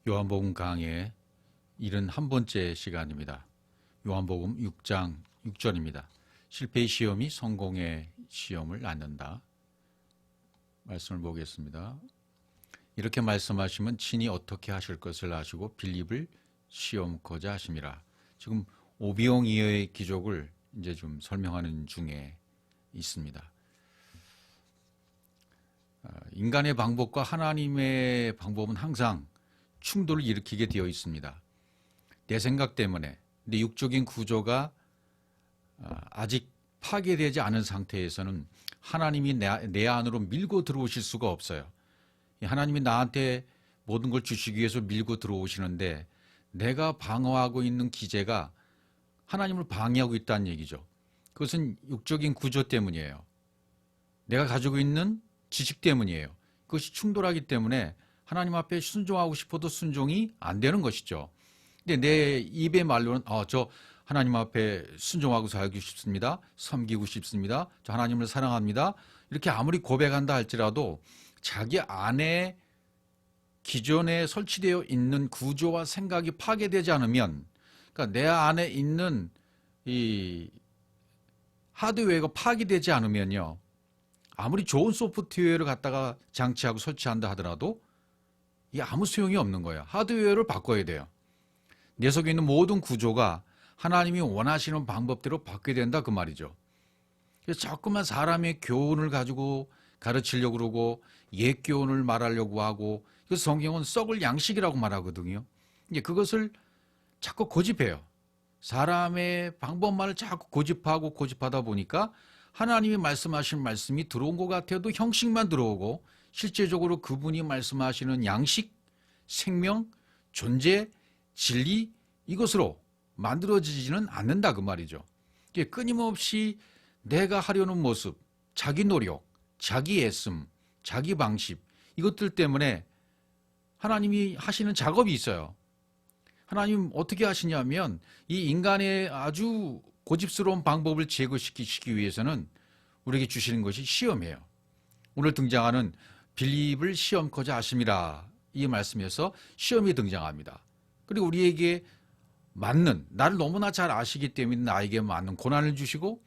요한복음 강의 71번째 시간입니다. 요한복음 6장 6절입니다. 실패의 시험이 성공의 시험을 낳는다. 말씀을 보겠습니다. 이렇게 말씀하시면 친히 어떻게 하실 것을 아시고 빌립을 시험코자 하심이라. 지금 오비옹이어의 기적을 이제 좀 설명하는 중에 있습니다. 인간의 방법과 하나님의 방법은 항상 충돌을 일으키게 되어 있습니다. 내 생각 때문에 내 육적인 구조가 아직 파괴되지 않은 상태에서는 하나님이 내 안으로 밀고 들어오실 수가 없어요. 하나님이 나한테 모든 걸 주시기 위해서 밀고 들어오시는데 내가 방어하고 있는 기제가 하나님을 방해하고 있다는 얘기죠. 그것은 육적인 구조 때문이에요. 내가 가지고 있는 지식 때문이에요. 그것이 충돌하기 때문에 하나님 앞에 순종하고 싶어도 순종이 안 되는 것이죠. 근데 내 입의 말로는 저 하나님 앞에 순종하고 살고 싶습니다. 섬기고 싶습니다. 저 하나님을 사랑합니다. 이렇게 아무리 고백한다 할지라도 자기 안에 기존에 설치되어 있는 구조와 생각이 파괴되지 않으면, 그러니까 내 안에 있는 이 하드웨어가 파괴되지 않으면요, 아무리 좋은 소프트웨어를 갖다가 장치하고 설치한다 하더라도 이게 아무 소용이 없는 거예요. 하드웨어를 바꿔야 돼요. 내 속에 있는 모든 구조가 하나님이 원하시는 방법대로 바뀌어야 된다 그 말이죠. 그래서 자꾸만 사람의 교훈을 가지고 가르치려고 그러고 옛 교훈을 말하려고 하고, 그래서 성경은 썩을 양식이라고 말하거든요. 이제 그것을 자꾸 고집해요. 사람의 방법만을 자꾸 고집하다 보니까 하나님이 말씀하신 말씀이 들어온 것 같아도 형식만 들어오고 실제적으로 그분이 말씀하시는 양식, 생명, 존재, 진리 이것으로 만들어지지는 않는다 그 말이죠. 끊임없이 내가 하려는 모습, 자기 노력, 자기 애씀, 자기 방식 이것들 때문에 하나님이 하시는 작업이 있어요. 하나님 어떻게 하시냐면 이 인간의 아주 고집스러운 방법을 제거시키기 위해서는 우리에게 주시는 것이 시험이에요. 오늘 등장하는 빌립을 시험코자 하심이라 이 말씀에서 시험이 등장합니다. 그리고 우리에게 맞는, 나를 너무나 잘 아시기 때문에 나에게 맞는 고난을 주시고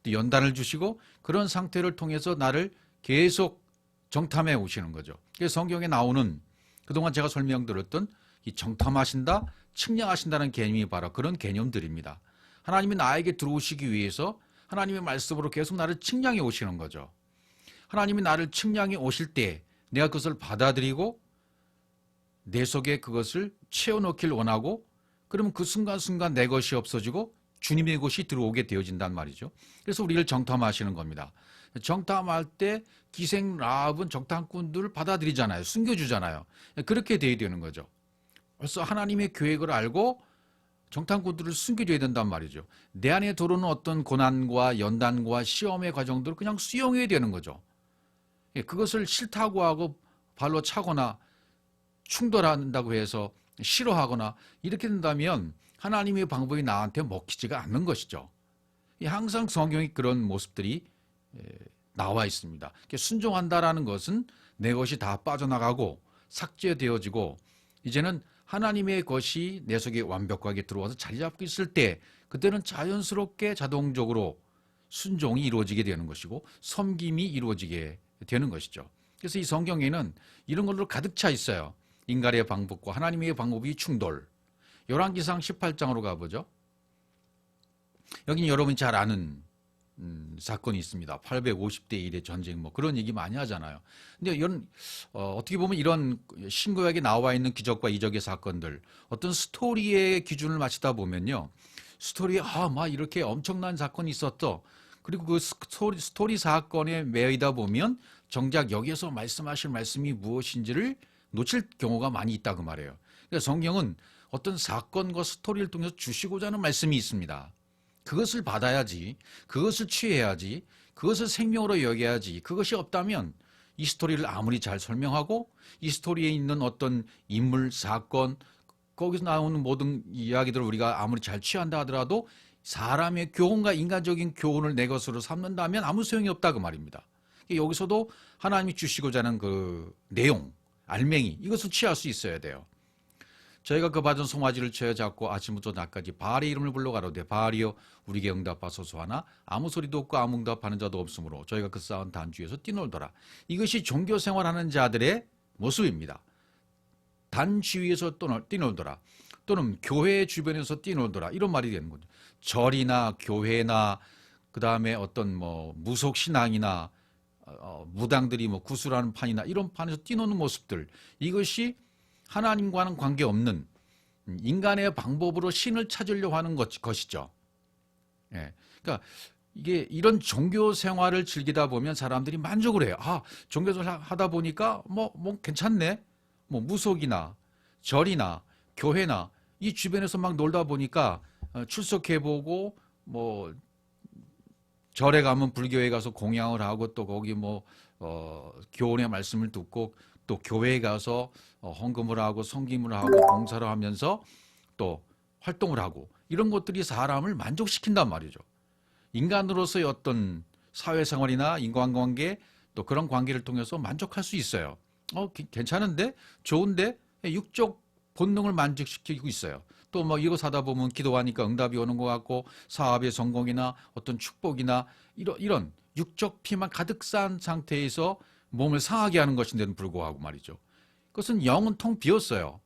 또 연단을 주시고 그런 상태를 통해서 나를 계속 정탐해 오시는 거죠. 그래서 성경에 나오는 그동안 제가 설명드렸던 이 정탐하신다, 측량하신다는 개념이 바로 그런 개념들입니다. 하나님이 나에게 들어오시기 위해서 하나님의 말씀으로 계속 나를 측량해 오시는 거죠. 하나님이 나를 측량해 오실 때 내가 그것을 받아들이고 내 속에 그것을 채워넣기를 원하고, 그러면 그 순간순간 내 것이 없어지고 주님의 것이 들어오게 되어진단 말이죠. 그래서 우리를 정탐하시는 겁니다. 정탐할 때 기생 라합은 정탐꾼들을 받아들이잖아요. 숨겨주잖아요. 그렇게 되어야 되는 거죠. 벌써 하나님의 계획을 알고 정탐꾼들을 숨겨줘야 된단 말이죠. 내 안에 들어오는 어떤 고난과 연단과 시험의 과정들을 그냥 수용해야 되는 거죠. 그것을 싫다고 하고 발로 차거나 충돌한다고 해서 싫어하거나 이렇게 된다면 하나님의 방법이 나한테 먹히지가 않는 것이죠. 항상 성경에 그런 모습들이 나와 있습니다. 순종한다라는 것은 내 것이 다 빠져나가고 삭제되어지고 이제는 하나님의 것이 내 속에 완벽하게 들어와서 자리 잡고 있을 때 그때는 자연스럽게 자동적으로 순종이 이루어지게 되는 것이고 섬김이 이루어지게 되는 것이죠. 그래서 이 성경에는 이런 걸로 가득 차 있어요. 인간의 방법과 하나님의 방법이 충돌. 열왕기상 18장으로 가보죠. 여기는 여러분이 잘 아는 사건이 있습니다. 850대 1의 전쟁 그런 얘기 많이 하잖아요. 근데 이런 어떻게 보면 이런 신구약에 나와 있는 기적과 이적의 사건들 어떤 스토리의 기준을 맞추다 보면요. 스토리에 막 이렇게 엄청난 사건이 있었어. 그리고 그 스토리 사건에 매이다 보면 정작 여기에서 말씀하실 말씀이 무엇인지를 놓칠 경우가 많이 있다 그 말이에요. 그러니까 성경은 어떤 사건과 스토리를 통해서 주시고자 하는 말씀이 있습니다. 그것을 받아야지, 그것을 취해야지, 그것을 생명으로 여겨야지. 그것이 없다면 이 스토리를 아무리 잘 설명하고 이 스토리에 있는 어떤 인물, 사건, 거기서 나오는 모든 이야기들을 우리가 아무리 잘 취한다 하더라도 사람의 교훈과 인간적인 교훈을 내 것으로 삼는다면 아무 소용이 없다 그 말입니다. 여기서도 하나님이 주시고자 하는 그 내용, 알맹이 이것을 취할 수 있어야 돼요. 저희가 그 받은 송아지를 채어 잡고 아침부터 낮까지 바알의 이름을 불러가로되 바알이여 우리에게 응답하소서 하나 아무 소리도 없고 아무 응답하는 자도 없으므로 저희가 그 쌓은 단주에서 뛰놀더라. 이것이 종교 생활하는 자들의 모습입니다. 단지 위에서 뛰놀더라. 또는 교회 주변에서 뛰놀더라. 이런 말이 되는 거죠. 절이나 교회나 그 다음에 어떤 뭐 무속 신앙이나 무당들이 뭐 구슬하는 판이나 이런 판에서 뛰노는 모습들, 이것이 하나님과는 관계없는 인간의 방법으로 신을 찾으려고 하는 것이죠. 예. 그러니까 이게 이런 종교 생활을 즐기다 보면 사람들이 만족을 해요. 아, 종교 생활 하다 보니까 뭐 괜찮네. 뭐 무속이나 절이나 교회나 이 주변에서 막 놀다 보니까 출석해보고 뭐 절에 가면 불교에 가서 공양을 하고 또 거기 뭐 교훈의 말씀을 듣고 또 교회에 가서 헌금을 하고 성김을 하고 봉사를 하면서 또 활동을 하고 이런 것들이 사람을 만족시킨단 말이죠. 인간으로서의 어떤 사회생활이나 인간관계 또 그런 관계를 통해서 만족할 수 있어요. 괜찮은데? 좋은데? 육적 본능을 만족시키고 있어요. 또 뭐 이거 사다 보면 기도하니까 응답이 오는 것 같고 사업의 성공이나 어떤 축복이나 이런 육적 피만 가득 싼 상태에서 몸을 상하게 하는 것인데도 불구하고 말이죠. 그것은 영은 텅 비었어요.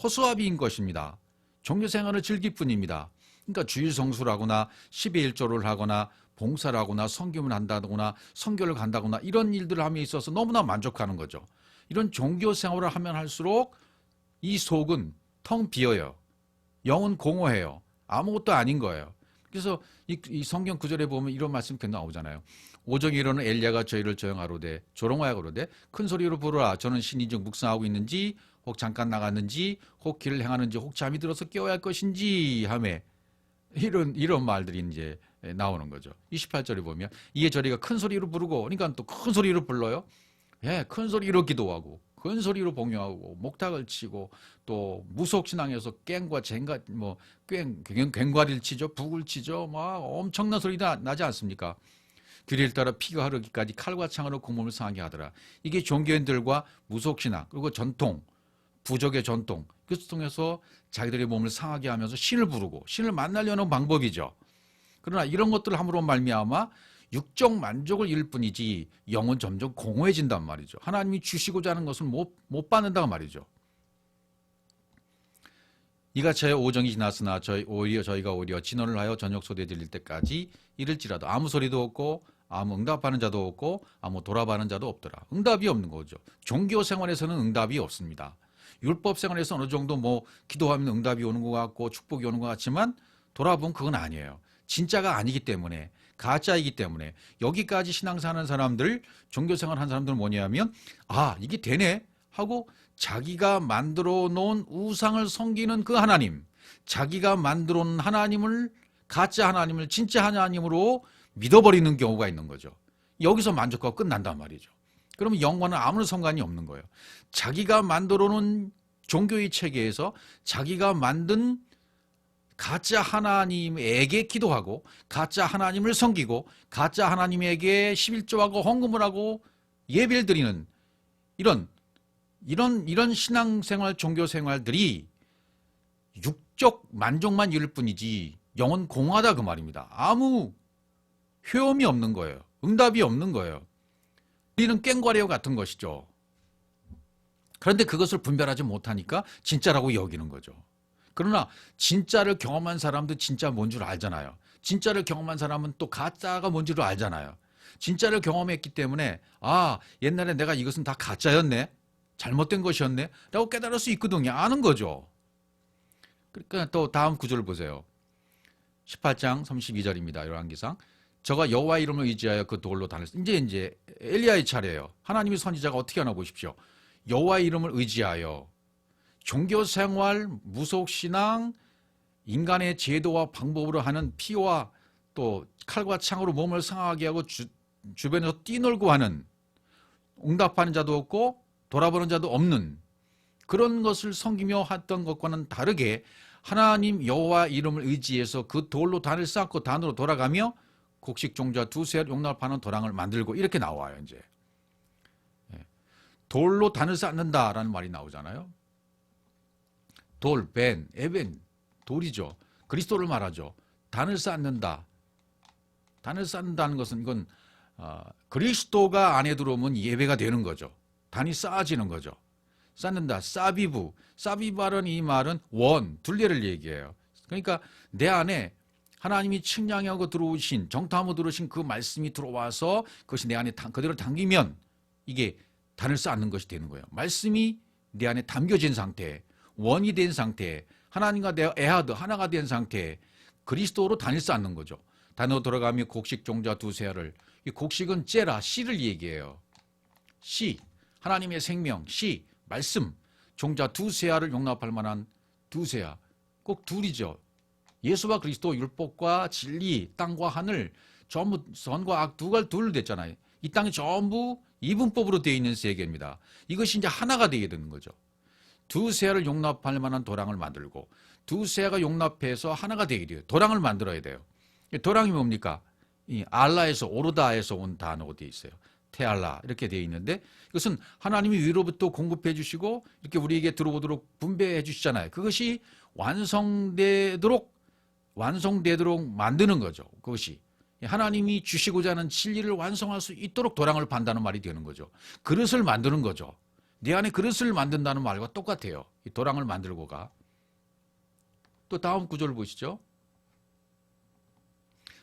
허수아비인 것입니다. 종교 생활을 즐길 뿐입니다. 그러니까 주일 성수를 하거나 12일조를 하거나 봉사를 하거나 성김을 한다거나 선교를 간다거나 이런 일들을 함에 있어서 너무나 만족하는 거죠. 이런 종교 생활을 하면 할수록 이 속은 텅 비어요. 영은 공허해요. 아무것도 아닌 거예요. 그래서 이 성경 구절에 보면 이런 말씀 계속 나오잖아요. 오정에 이르는 엘리야가 저희를 조용하로되 조롱하여 그러되 큰 소리로 부르라. 저는 신인중 묵상하고 있는지 혹 잠깐 나갔는지 혹 길을 행하는지 혹 잠이 들어서 깨워야 할 것인지 하며 이런 말들이 이제 나오는 거죠. 28절에 보면 이에 저리가 큰 소리로 부르고 그러니까 또 큰 소리로 불러요. 예, 큰 소리로 기도하고 큰 소리로 봉용하고 목탁을 치고 또 무속신앙에서 깽과 쟁가 뭐 괭과리를 치죠. 북을 치죠. 막 엄청난 소리 나지 않습니까? 규례를 따라 피가 흐르기까지 칼과 창으로 그 몸을 상하게 하더라. 이게 종교인들과 무속신앙 그리고 전통 부족의 전통 그것을 통해서 자기들의 몸을 상하게 하면서 신을 부르고 신을 만나려는 방법이죠. 그러나 이런 것들을 함으로 말미암아 육적 만족을 잃을 뿐이지 영은 점점 공허해진단 말이죠. 하나님이 주시고자 하는 것을 못 받는다고 말이죠. 이같이 오정이 지났으나 저희가 오히려 진언을 하여 저녁 소대 들릴 때까지 이를지라도 아무 소리도 없고 아무 응답하는 자도 없고 아무 돌아가는 자도 없더라. 응답이 없는 거죠. 종교 생활에서는 응답이 없습니다. 율법 생활에서 어느 정도 뭐 기도하면 응답이 오는 것 같고 축복이 오는 것 같지만 돌아보면 그건 아니에요. 진짜가 아니기 때문에 가짜이기 때문에 여기까지 신앙생활 하는 사람들 종교생활 하는 사람들은 뭐냐면 아 이게 되네 하고 자기가 만들어 놓은 우상을 섬기는 그 하나님 자기가 만들어 놓은 하나님을 가짜 하나님을 진짜 하나님으로 믿어버리는 경우가 있는 거죠. 여기서 만족하고 끝난단 말이죠. 그러면 영과는 아무런 상관이 없는 거예요. 자기가 만들어 놓은 종교의 체계에서 자기가 만든 가짜 하나님에게 기도하고 가짜 하나님을 섬기고 가짜 하나님에게 11조하고 헌금을 하고 예배를 드리는 이런 신앙생활 종교생활들이 육적 만족만 이룰 뿐이지 영은 공허하다 그 말입니다. 아무 효험이 없는 거예요. 응답이 없는 거예요. 우리는 깽과리와 같은 것이죠. 그런데 그것을 분별하지 못하니까 진짜라고 여기는 거죠. 그러나 진짜를 경험한 사람도 진짜 뭔 줄 알잖아요. 진짜를 경험한 사람은 또 가짜가 뭔 줄 알잖아요. 진짜를 경험했기 때문에 아 옛날에 내가 이것은 다 가짜였네. 잘못된 것이었네. 라고 깨달을 수 있거든요. 아는 거죠. 그러니까 또 다음 구절을 보세요. 18장 32절입니다. 열왕기상. 저가 여호와 이름을 의지하여 그 돌로 단을 이제 엘리야의 차례예요. 하나님의 선지자가 어떻게 하나 보십시오. 여호와 이름을 의지하여 종교생활, 무속신앙, 인간의 제도와 방법으로 하는 피와 또 칼과 창으로 몸을 상하게 하고 주변에서 뛰놀고 하는 응답하는 자도 없고 돌아보는 자도 없는 그런 것을 섬기며 했던 것과는 다르게 하나님 여호와 이름을 의지해서 그 돌로 단을 쌓고 단으로 돌아가며 곡식 종자 두세 용납하는 도랑을 만들고 이렇게 나와요. 이제 돌로 단을 쌓는다라는 말이 나오잖아요. 돌, 벤, 에벤, 돌이죠. 그리스도를 말하죠. 단을 쌓는다. 단을 쌓는다는 것은 이건 그리스도가 안에 들어오면 예배가 되는 거죠. 단이 쌓아지는 거죠. 쌓는다. 사비부. 사비바는 이 말은 원, 둘레를 얘기해요. 그러니까 내 안에 하나님이 측량하고 들어오신, 정탐하고 들어오신 그 말씀이 들어와서 그것이 내 안에 그대로 담기면 이게 단을 쌓는 것이 되는 거예요. 말씀이 내 안에 담겨진 상태, 원이 된 상태, 하나님과 내 에하드 하나가 된 상태, 그리스도로 단을 쌓는 거죠. 단으로 돌아가며 곡식 종자 두세아를, 이 곡식은 째라, 씨를 얘기해요. 씨, 하나님의 생명, 씨, 말씀, 종자 두세아를 용납할 만한 두세아, 꼭 둘이죠. 예수와 그리스도, 율법과 진리, 땅과 하늘, 전부 선과 악 둘 됐잖아요. 이 땅이 전부 이분법으로 되어 있는 세계입니다. 이것이 이제 하나가 되게 되는 거죠. 두세아를 용납할 만한 도랑을 만들고 두세아가 용납해서 하나가 되게 돼요. 도랑을 만들어야 돼요. 도랑이 뭡니까? 이 알라에서 오르다에서 온 단어가 되어 있어요. 테알라 이렇게 되어 있는데 이것은 하나님이 위로부터 공급해 주시고 이렇게 우리에게 들어오도록 분배해 주시잖아요. 그것이 완성되도록 만드는 거죠. 그것이 하나님이 주시고자 하는 진리를 완성할 수 있도록 도랑을 판다는 말이 되는 거죠. 그릇을 만드는 거죠. 내 안에 그릇을 만든다는 말과 똑같아요. 이 도랑을 만들고가. 또 다음 구절을 보시죠.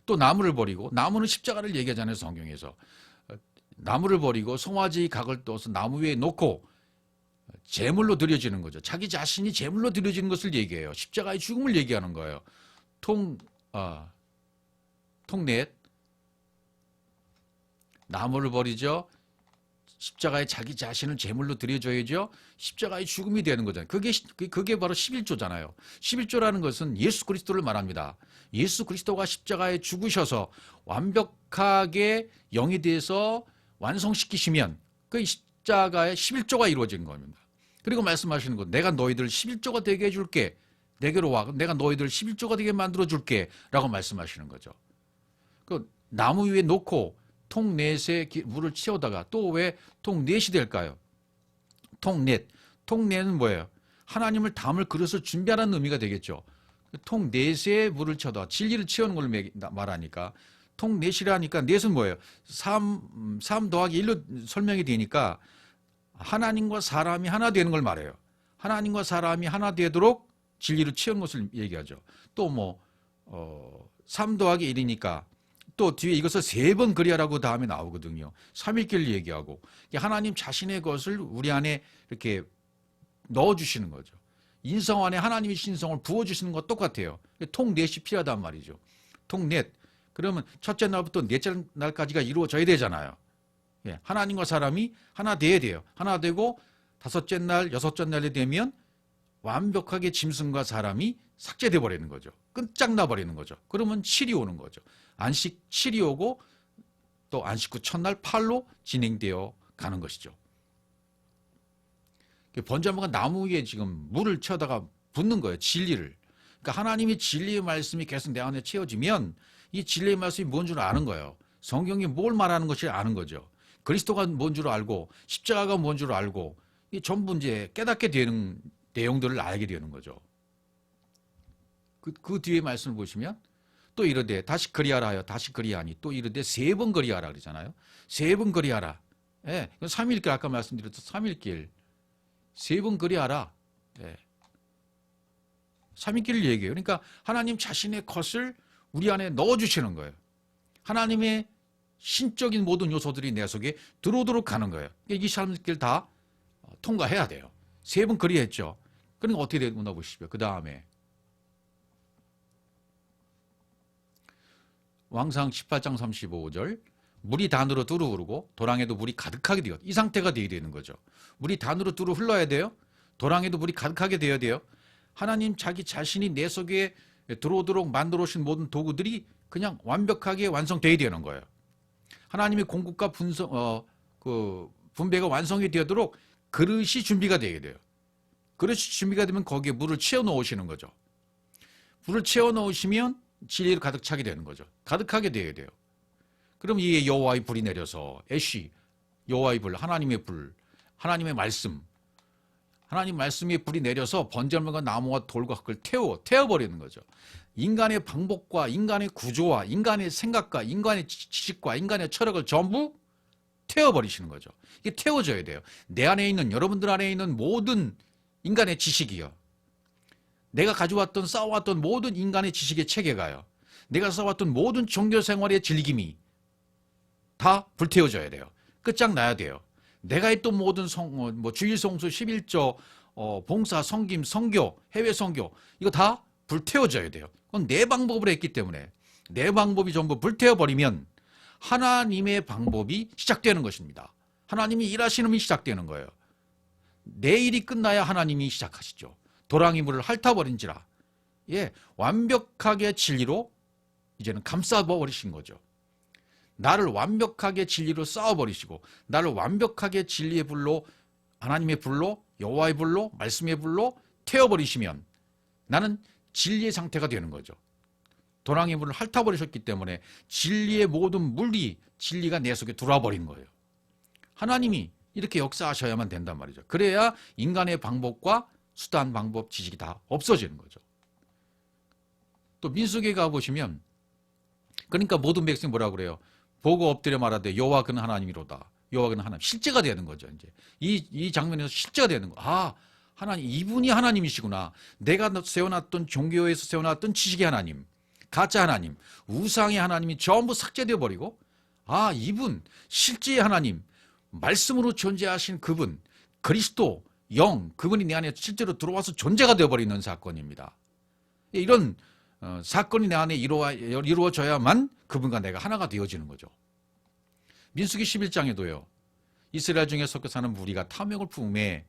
또 나무를 버리고, 나무는 십자가를 얘기하잖아요. 성경에서. 나무를 버리고 송아지 각을 떠서 나무 위에 놓고 제물로 드려지는 거죠. 자기 자신이 제물로 드려지는 것을 얘기해요. 십자가의 죽음을 얘기하는 거예요. 통넷, 나무를 버리죠. 십자가에 자기 자신을 제물로 드려줘야죠. 십자가의 죽음이 되는 거잖아요. 그게 바로 11조잖아요. 11조라는 것은 예수 그리스도를 말합니다. 예수 그리스도가 십자가에 죽으셔서 완벽하게 영이 돼서 완성시키시면 그 십자가의 11조가 이루어진 겁니다. 그리고 말씀하시는 것, 내가 너희들 11조가 되게 해줄게. 내게로 와. 내가 너희들 11조가 되게 만들어줄게. 라고 말씀하시는 거죠. 그 나무 위에 놓고 통넷에 물을 채우다가 또 왜 통넷이 될까요? 통넷은 뭐예요? 하나님을 담을 그릇을 준비하라는 의미가 되겠죠. 통넷에 물을 채우다 진리를 채우는 걸 말하니까 통넷이라니까 넷은 뭐예요? 3 더하기 1로 설명이 되니까 하나님과 사람이 하나 되는 걸 말해요. 하나님과 사람이 하나 되도록 진리를 채우는 것을 얘기하죠. 또 3 더하기 1이니까 또 뒤에 이것을 3번 그리하라고 다음에 나오거든요. 삼위일체를 얘기하고 하나님 자신의 것을 우리 안에 이렇게 넣어주시는 거죠. 인성 안에 하나님의 신성을 부어주시는 것 똑같아요. 통넷이 필요하단 말이죠. 통넷. 그러면 첫째 날부터 넷째 날까지가 이루어져야 되잖아요. 하나님과 사람이 하나 돼야 돼요. 하나 되고 다섯째 날, 여섯째 날이 되면 완벽하게 짐승과 사람이 삭제돼 버리는 거죠. 끝장나 버리는 거죠. 그러면 7이 오는 거죠. 안식 7이 오고 또 안식 후 첫날 8로 진행되어 가는 것이죠. 번제물과 나무 위에 지금 물을 채워다가 붓는 거예요. 진리를. 그러니까 하나님의 진리의 말씀이 계속 내 안에 채워지면 이 진리의 말씀이 뭔 줄 아는 거예요. 성경이 뭘 말하는 것이 아는 거죠. 그리스도가 뭔 줄 알고 십자가가 뭔 줄 알고 이 전부 이제 깨닫게 되는 내용들을 알게 되는 거죠. 그 뒤에 말씀을 보시면 또 이르되 다시 그리하라 하여 다시 그리하니 또 이르되 3번 그리하라 그러잖아요. 3번 그리하라. 예, 삼위일길 아까 말씀드렸던 삼위일길 3번 그리하라. 예. 삼위일길을 얘기해요. 그러니까 하나님 자신의 것을 우리 안에 넣어주시는 거예요. 하나님의 신적인 모든 요소들이 내 속에 들어오도록 하는 거예요. 이 삼위일길 다 통과해야 돼요. 3번 그리했죠. 그러니까 어떻게 되나 보십시오. 그 다음에 왕상 18장 35절 물이 단으로 두루 흐르고 도랑에도 물이 가득하게 되어 이 상태가 되어야 되는 거죠. 물이 단으로 두루 흘러야 돼요. 도랑에도 물이 가득하게 되어야 돼요. 하나님 자기 자신이 내 속에 들어오도록 만들어 오신 모든 도구들이 그냥 완벽하게 완성되어야 되는 거예요. 하나님의 공급과 분배가 완성이 되도록 그릇이 준비가 되어야 돼요. 그릇이 준비가 되면 거기에 물을 채워 넣으시는 거죠. 물을 채워 넣으시면 진리로 가득 차게 되는 거죠. 가득하게 되어야 돼요. 그럼 이에 여호와의 불이 내려서 애쉬, 여호와의 불, 하나님의 불, 하나님의 말씀, 하나님 말씀에 불이 내려서 번제물과 나무와 돌과 흙을 태워버리는 거죠. 인간의 방법과 인간의 구조와 인간의 생각과 인간의 지식과 인간의 철학을 전부 태워버리시는 거죠. 이게 태워져야 돼요. 내 안에 있는, 여러분들 안에 있는 모든 인간의 지식이요. 내가 가져왔던 쌓아왔던 모든 인간의 지식의 체계가요. 내가 쌓아왔던 모든 종교생활의 즐김이 다 불태워져야 돼요. 끝장나야 돼요. 내가 했던 모든 주일 성수, 11조, 봉사, 성김, 성교, 해외 성교 이거 다 불태워져야 돼요. 그건 내 방법으로 했기 때문에 내 방법이 전부 불태워버리면 하나님의 방법이 시작되는 것입니다. 하나님이 일하시는 게 시작되는 거예요. 내 일이 끝나야 하나님이 시작하시죠. 도랑이 물을 핥아버린지라. 예, 완벽하게 진리로 이제는 감싸버리신 거죠. 나를 완벽하게 진리로 쌓아버리시고 나를 완벽하게 진리의 불로, 하나님의 불로, 여호와의 불로, 말씀의 불로 태워버리시면 나는 진리의 상태가 되는 거죠. 도랑이 물을 핥아버리셨기 때문에 진리의 모든 물이, 진리가 내 속에 들어와버린 거예요. 하나님이 이렇게 역사하셔야만 된단 말이죠. 그래야 인간의 방법과 수단, 방법, 지식이 다 없어지는 거죠. 또 민수기에 가보시면 그러니까 모든 백성이 뭐라고 그래요? 보고 엎드려 말하되 여호와 그는 하나님이로다. 여호와 그는 하나님. 실제가 되는 거죠. 이제 이 장면에서 실제가 되는 거. 아, 하나님, 이분이 하나님이시구나. 내가 세워놨던 종교에서 세워놨던 지식의 하나님, 가짜 하나님, 우상의 하나님이 전부 삭제되어 버리고, 아, 이분 실제의 하나님, 말씀으로 존재하신 그분, 그리스도 영, 그분이 내 안에 실제로 들어와서 존재가 되어버리는 사건입니다. 이런 사건이 내 안에 이루어져야만 그분과 내가 하나가 되어지는 거죠. 민수기 11장에도요. 이스라엘 중에 섞여 사는 무리가 탐욕을 품에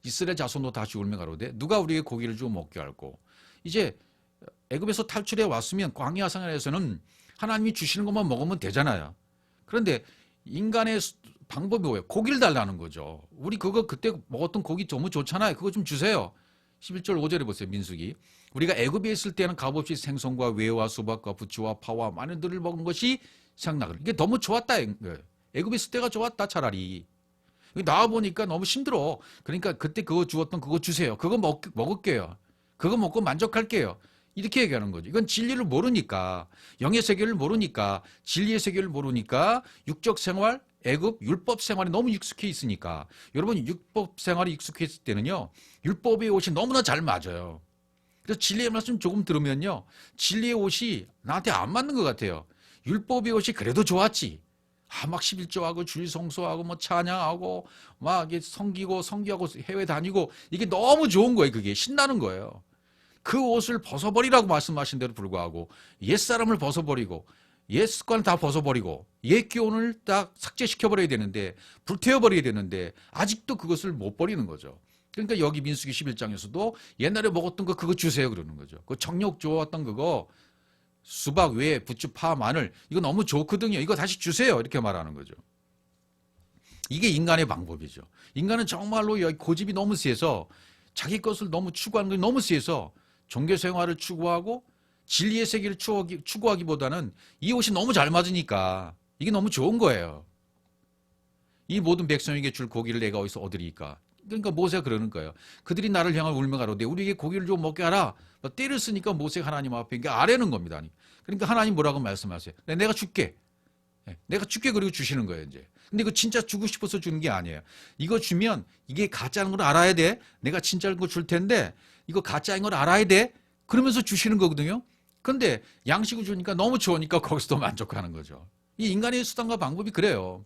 이스라엘 자손도 다시 울며 가로되 누가 우리에게 고기를 주어 먹게 할꼬. 이제 애굽에서 탈출해 왔으면 광야 생활에서는 하나님이 주시는 것만 먹으면 되잖아요. 그런데 인간의 방법이 뭐예요? 고기를 달라는 거죠. 우리 그거 그때 먹었던 고기 너무 좋잖아요. 그거 좀 주세요. 11절 5절에 보세요. 민수기. 우리가 애굽에 있을 때는 값없이 생선과 외와 수박과 부추와 파와 마늘들을 먹은 것이 생각나거든. 이게 너무 좋았다. 애굽에 있을 때가 좋았다 차라리. 나와 보니까 너무 힘들어. 그러니까 그때 그거 주었던 그거 주세요. 그거 먹을게요. 그거 먹고 만족할게요. 이렇게 얘기하는 거죠. 이건 진리를 모르니까, 영의 세계를 모르니까, 진리의 세계를 모르니까 육적 생활, 애굽 율법 생활에 너무 익숙해 있으니까. 여러분 율법 생활이 익숙해 있을 때는요. 율법의 옷이 너무나 잘 맞아요. 그래서 진리의 말씀 조금 들으면요. 진리의 옷이 나한테 안 맞는 것 같아요. 율법의 옷이 그래도 좋았지. 막 11조하고 주일 성소하고 뭐 찬양하고 막 성기고 성기하고 해외 다니고 이게 너무 좋은 거예요. 그게 신나는 거예요. 그 옷을 벗어버리라고 말씀하신 대로 불구하고 옛사람을 벗어버리고 옛 습관을 다 벗어버리고 옛 기온을 딱 삭제시켜버려야 되는데 불태워버려야 되는데 아직도 그것을 못 버리는 거죠. 그러니까 여기 민수기 11장에서도 옛날에 먹었던 거 그거 주세요 그러는 거죠. 그 정력 좋았던 그거 수박, 외, 부추, 파, 마늘 이거 너무 좋거든요. 이거 다시 주세요. 이렇게 말하는 거죠. 이게 인간의 방법이죠. 인간은 정말로 고집이 너무 세서 자기 것을 너무 추구하는 게 너무 세서 종교생활을 추구하고 진리의 세계를 추구하기보다는 이 옷이 너무 잘 맞으니까 이게 너무 좋은 거예요. 이 모든 백성에게 줄 고기를 내가 어디서 얻으리까? 그러니까 모세가 그러는 거예요. 그들이 나를 향하여 울며 가로되 우리에게 고기를 좀 먹게 하라. 떼를 쓰니까 모세가 하나님 앞에 아뢰는 겁니다. 그러니까 하나님 뭐라고 말씀하세요? 내가 줄게. 내가 줄게 그리고 주시는 거예요. 이제. 근데 이거 진짜 주고 싶어서 주는 게 아니에요. 이거 주면 이게 가짜인 걸 알아야 돼. 내가 진짜인 거 줄 텐데 이거 가짜인 걸 알아야 돼. 그러면서 주시는 거거든요. 근데 양식을 주니까 너무 좋으니까 거기서도 만족하는 거죠. 이 인간의 수단과 방법이 그래요.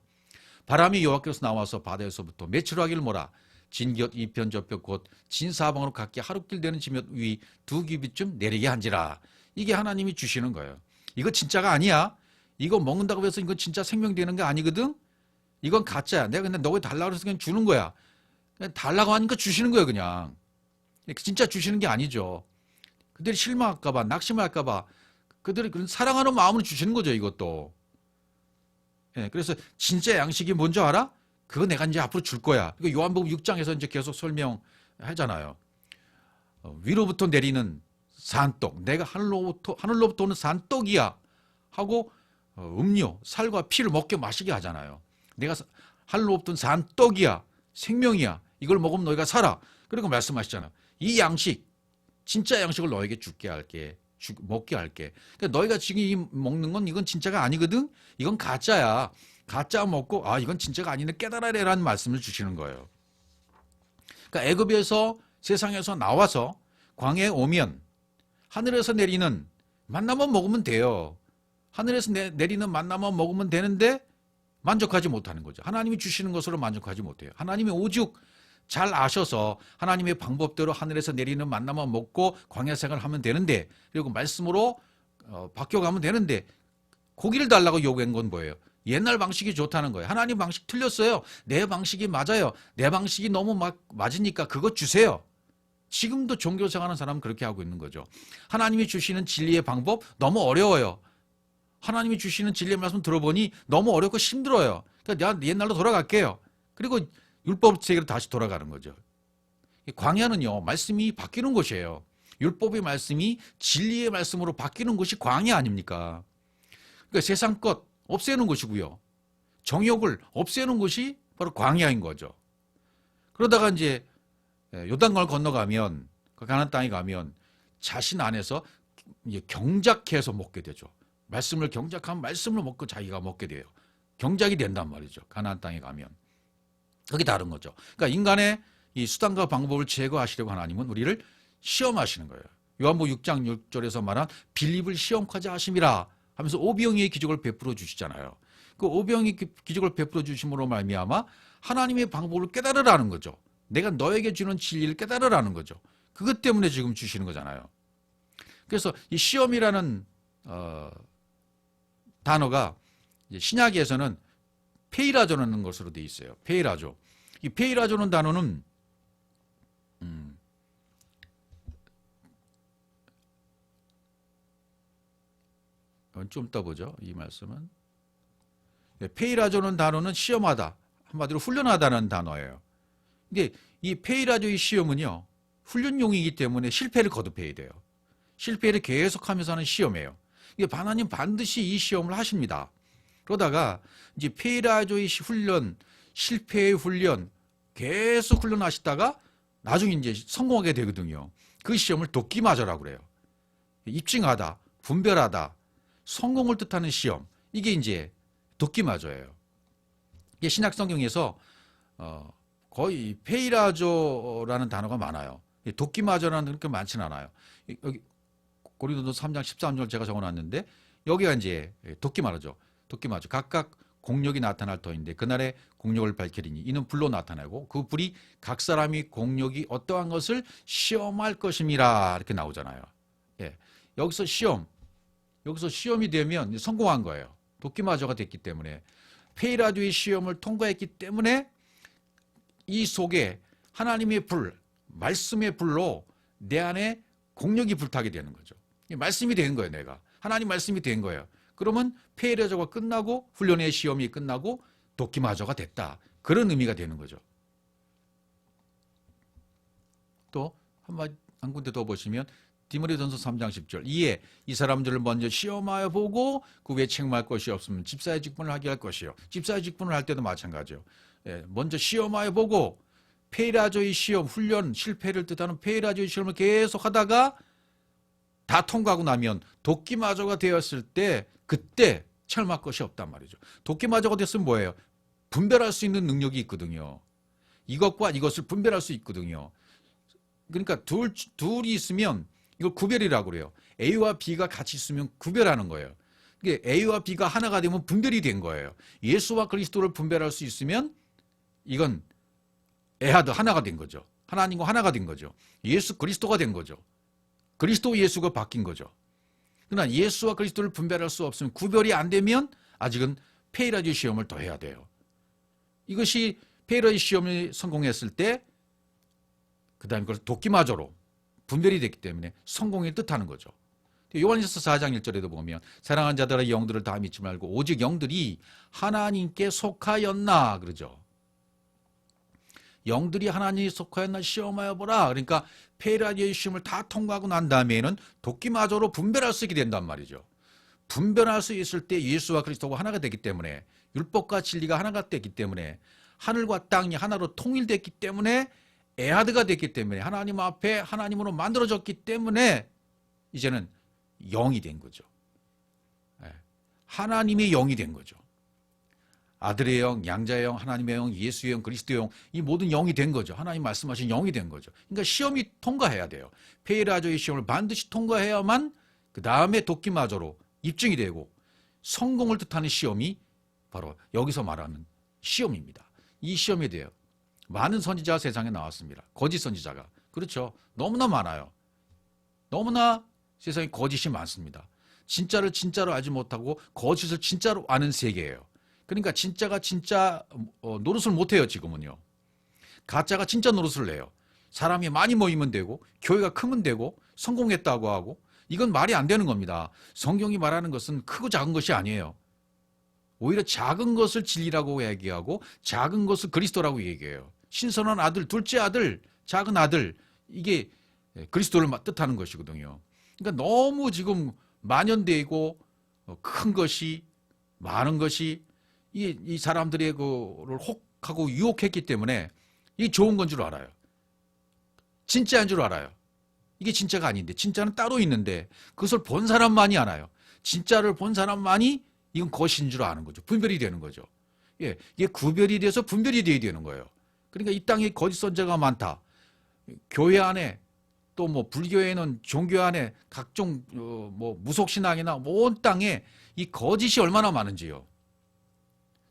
바람이 여호와께서 나와서 바다에서부터 메추라기를 몰아 진곁 이편 저편 곧 진사방으로 각기 하루길 되는 지몇 위 두 규빗쯤 내리게 한지라. 이게 하나님이 주시는 거예요. 이거 진짜가 아니야. 이거 먹는다고 해서 이건 진짜 생명되는 게 아니거든. 이건 가짜야. 내가 근데 너가 달라고 해서 그냥 주는 거야. 그냥 달라고 하니까 주시는 거예요 그냥. 진짜 주시는 게 아니죠. 그들이 실망할까 봐 낙심할까 봐 그들이 사랑하는 마음으로 주시는 거죠 이것도. 그래서 진짜 양식이 뭔지 알아? 그거 내가 이제 앞으로 줄 거야. 이거 요한복음 6장에서 이제 계속 설명하잖아요. 위로부터 내리는 산떡, 내가 하늘로부터 오는 산떡이야 하고 음료, 살과 피를 먹게 마시게 하잖아요. 내가 하늘로부터 온 산떡이야, 생명이야. 이걸 먹으면 너희가 살아. 그리고 말씀하시잖아. 이 양식, 진짜 양식을 너에게 먹게 할게. 그러니까 너희가 지금 먹는 건 이건 진짜가 아니거든. 이건 가짜야. 가짜 먹고 이건 진짜가 아니네 깨달아라라는 말씀을 주시는 거예요. 그러니까 애굽에서 세상에서 나와서 광야에 오면 하늘에서 내리는 만나만 먹으면 돼요. 하늘에서 내리는 만나만 먹으면 되는데 만족하지 못하는 거죠. 하나님이 주시는 것으로 만족하지 못해요. 하나님이 오죽 잘 아셔서 하나님의 방법대로 하늘에서 내리는 만나만 먹고 광야 생활을 하면 되는데, 그리고 말씀으로 바뀌어가면 되는데 고기를 달라고 요구한 건 뭐예요? 옛날 방식이 좋다는 거예요. 하나님 방식 틀렸어요. 내 방식이 맞아요. 내 방식이 너무 맞으니까 그것 주세요. 지금도 종교생활하는 사람은 그렇게 하고 있는 거죠. 하나님이 주시는 진리의 방법 너무 어려워요. 하나님이 주시는 진리의 말씀 들어보니 너무 어렵고 힘들어요. 그러니까 내가 옛날로 돌아갈게요. 그리고 율법 세계로 다시 돌아가는 거죠. 광야는요, 말씀이 바뀌는 곳이에요. 율법의 말씀이 진리의 말씀으로 바뀌는 곳이 광야 아닙니까? 그러니까 세상 것 없애는 곳이고요. 정욕을 없애는 곳이 바로 광야인 거죠. 그러다가 이제 요단강을 건너가면, 그 가나안 땅에 가면 자신 안에서 경작해서 먹게 되죠. 말씀을 경작하면 말씀을 먹고 자기가 먹게 돼요. 경작이 된단 말이죠. 가나안 땅에 가면. 그게 다른 거죠. 그러니까 인간의 이 수단과 방법을 제거하시려고 하나님은 우리를 시험하시는 거예요. 요한복 6장 6절에서 말한 빌립을 시험까지 하심이라 하면서 오병이의 기적을 베풀어 주시잖아요. 그 오병이 기적을 베풀어 주심으로 말미암아 하나님의 방법을 깨달으라는 거죠. 내가 너에게 주는 진리를 깨달으라는 거죠. 그것 때문에 지금 주시는 거잖아요. 그래서 이 시험이라는 단어가 신약에서는 페이라조라는 것으로 되어 있어요. 페이라조. 이 페이라조는 단어는 좀 이따 보죠. 이 말씀은. 페이라조는 단어는 시험하다. 한마디로 훈련하다는 단어예요. 근데 이 페이라조의 시험은요, 훈련용이기 때문에 실패를 거듭해야 돼요. 실패를 계속하면서 하는 시험이에요. 하나님 반드시 이 시험을 하십니다. 그러다가 이제 페이라조의 훈련, 실패의 훈련 계속 훈련하시다가 나중에 이제 성공하게 되거든요. 그 시험을 도끼마저라고 그래요. 입증하다, 분별하다, 성공을 뜻하는 시험. 이게 이제 도끼마저예요. 이게 신약 성경에서 거의 페이라조라는 단어가 많아요. 도끼마저라는 단어가 그렇게 많지는 않아요. 여기 고린도서 3장 13절 제가 적어놨는데 여기가 이제 도끼마저죠. 도끼마저. 각각 공력이 나타날 터인데 그날의 공력을 밝히리니 이는 불로 나타나고 그 불이 각 사람이 공력이 어떠한 것을 시험할 것임이라 이렇게 나오잖아요. 예. 여기서 시험이 되면 성공한 거예요. 도끼마저가 됐기 때문에 페이라조의 시험을 통과했기 때문에 이 속에 하나님의 불, 말씀의 불로 내 안에 공력이 불타게 되는 거죠. 말씀이 된 거예요, 내가. 하나님 말씀이 된 거예요. 그러면 페이라조가 끝나고 훈련의 시험이 끝나고 도끼마저가 됐다. 그런 의미가 되는 거죠. 또 한 군데 더 보시면 디모데전서 3장 10절 이에 이 사람들을 먼저 시험하여 보고 그 후에 책망할 것이 없으면 집사의 직분을 하게 할 것이요. 집사의 직분을 할 때도 마찬가지요. 먼저 시험하여 보고 페이라조의 시험, 훈련, 실패를 뜻하는 페이라조의 시험을 계속 하다가 다 통과하고 나면 도끼마저가 되었을 때 그때 책망할 것이 없단 말이죠. 도끼마저가 됐으면 뭐예요? 분별할 수 있는 능력이 있거든요. 이것과 이것을 분별할 수 있거든요. 그러니까 둘이 있으면 이걸 구별이라고 그래요. A와 B가 같이 있으면 구별하는 거예요. 이게 A와 B가 하나가 되면 분별이 된 거예요. 예수와 그리스도를 분별할 수 있으면 이건 에하드 하나가 된 거죠. 하나님과 하나가 된 거죠. 예수 그리스도가 된 거죠. 그리스도 예수가 바뀐 거죠. 그러나 예수와 그리스도를 분별할 수 없으면 구별이 안 되면 아직은 페이라조 시험을 더 해야 돼요. 이것이 페이라조 시험이 성공했을 때 그 다음에 그걸 도끼마저로 분별이 됐기 때문에 성공을 뜻하는 거죠. 요한일서 4장 1절에도 보면 사랑하는 자들의 영들을 다 믿지 말고 오직 영들이 하나님께 속하였나 그러죠. 영들이 하나님께 속하였나 시험하여 보라. 그러니까 페이라조의 시험을 다 통과하고 난 다음에는 도끼마저로 분별할 수 있게 된단 말이죠. 분별할 수 있을 때 예수와 그리스도가 하나가 되기 때문에 율법과 진리가 하나가 되기 때문에 하늘과 땅이 하나로 통일됐기 때문에 에하드가 됐기 때문에 하나님 앞에 하나님으로 만들어졌기 때문에 이제는 영이 된 거죠. 하나님의 영이 된 거죠. 아들의 영, 양자의 영, 하나님의 영, 예수의 영, 그리스도의 영, 이 모든 영이 된 거죠. 하나님 말씀하신 영이 된 거죠. 그러니까 시험이 통과해야 돼요. 페이라조의 시험을 반드시 통과해야만 그 다음에 도끼마저로 입증이 되고 성공을 뜻하는 시험이 바로 여기서 말하는 시험입니다. 이 시험에 대해 많은 선지자가 세상에 나왔습니다. 거짓 선지자가. 그렇죠. 너무나 많아요. 너무나 세상에 거짓이 많습니다. 진짜를 진짜로 알지 못하고 거짓을 진짜로 아는 세계예요. 그러니까 진짜가 진짜 노릇을 못해요. 지금은요. 가짜가 진짜 노릇을 해요. 사람이 많이 모이면 되고 교회가 크면 되고 성공했다고 하고 이건 말이 안 되는 겁니다. 성경이 말하는 것은 크고 작은 것이 아니에요. 오히려 작은 것을 진리라고 얘기하고 작은 것을 그리스도라고 얘기해요. 신선한 아들, 둘째 아들, 작은 아들, 이게 그리스도를 뜻하는 것이거든요. 그러니까 너무 지금 만연되고 큰 것이, 많은 것이 이 사람들의 그를 혹하고 유혹했기 때문에 이게 좋은 건 줄 알아요. 진짜인 줄 알아요. 이게 진짜가 아닌데, 진짜는 따로 있는데 그것을 본 사람만이 알아요. 진짜를 본 사람만이 이건 것인 줄 아는 거죠. 분별이 되는 거죠. 예, 이게 구별이 돼서 분별이 돼야 되는 거예요. 그러니까 이 땅에 거짓 선지자가 많다. 교회 안에 또 뭐 불교에는 종교 안에 각종 뭐 무속신앙이나 온 땅에 이 거짓이 얼마나 많은지요.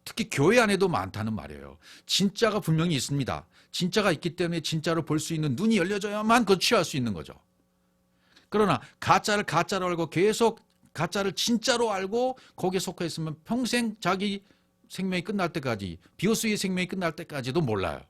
특히 교회 안에도 많다는 말이에요. 진짜가 분명히 있습니다. 진짜가 있기 때문에 진짜를 볼 수 있는 눈이 열려져야만 그걸 취할 수 있는 거죠. 그러나 가짜를 가짜로 알고 계속 가짜를 진짜로 알고 거기에 속해 있으면 평생 자기 생명이 끝날 때까지, 비오스의 생명이 끝날 때까지도 몰라요.